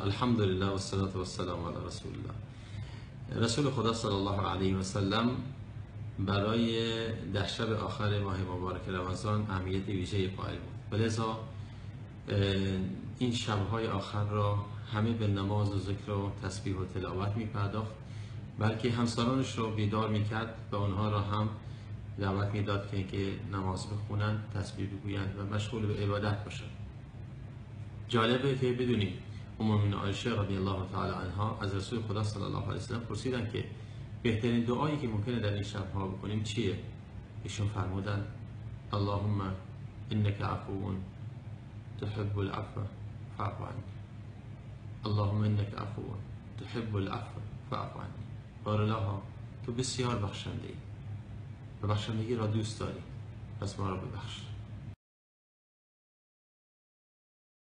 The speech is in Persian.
الحمدلله و الصلاة و السلام علی رسول الله. رسول خدا صلی الله علیه و سلم برای 10 شب آخر ماه مبارک رمضان اهمیت ویژه قائل بود و لذا این شب‌های آخر را همه به نماز و ذکر و تسبیح و تلاوت می پرداخت، بلکه همسرانش رو بیدار می کرد و آنها را هم دعوت می داد که نماز بخونند، تسبیح بگویند و مشغول به عبادت باشند. جالبه که بدونید ام المؤمنین عایشه رضی الله تعالی عنها از رسول خدا صلی الله علیه و سلم پرسیدن که بهترین دعایی که ممکنه در این شب‌ها بکنیم چیه؟ ایشون فرمودن اللهم انک عفو تحب العفو فاعف عنی. اللهم انک عفو تحب العفو فاعف عنی. بارالله تو بسیار بخشنده ای و بخشندگی را دوست داری، پس ما را ببخش.